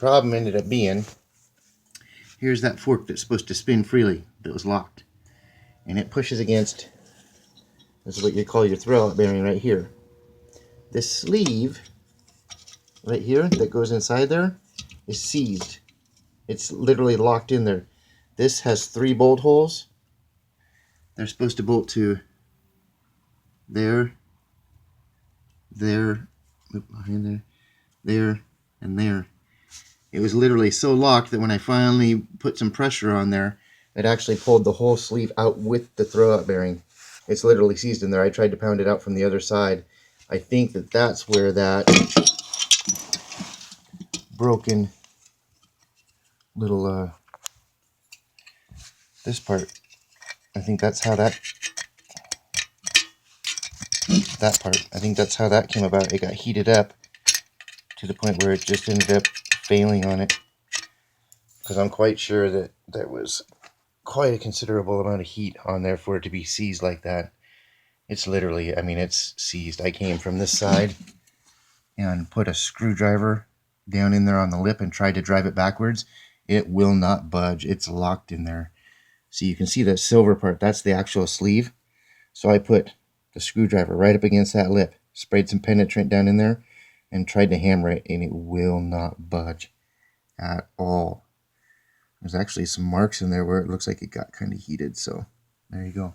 problem ended up being, here's that fork that's supposed to spin freely that was locked. And it pushes against, this is what you call your throwout bearing right here. This sleeve right here that goes inside there is seized. It's literally locked in there. This has 3 bolt holes. They're supposed to bolt to there, there, behind there, there, and there. It was literally so locked that when I finally put some pressure on there, it actually pulled the whole sleeve out with the throwout bearing. It's literally seized in there. I tried to pound it out from the other side. I think that that's where that broken little, this part, I think that's how that part, I think that's how that came about. It got heated up to the point where it just ended up failing on it. Because I'm quite sure that there was quite a considerable amount of heat on there for it to be seized like that. It's literally, I mean, it's seized. I came from this side and put a screwdriver down in there on the lip and tried to drive it backwards. It will not budge. It's locked in there. So you can see that silver part, that's the actual sleeve. So I put the screwdriver right up against that lip, sprayed some penetrant down in there, and tried to hammer it, and it will not budge at all. There's actually some marks in there where it looks like it got kind of heated, so there you go.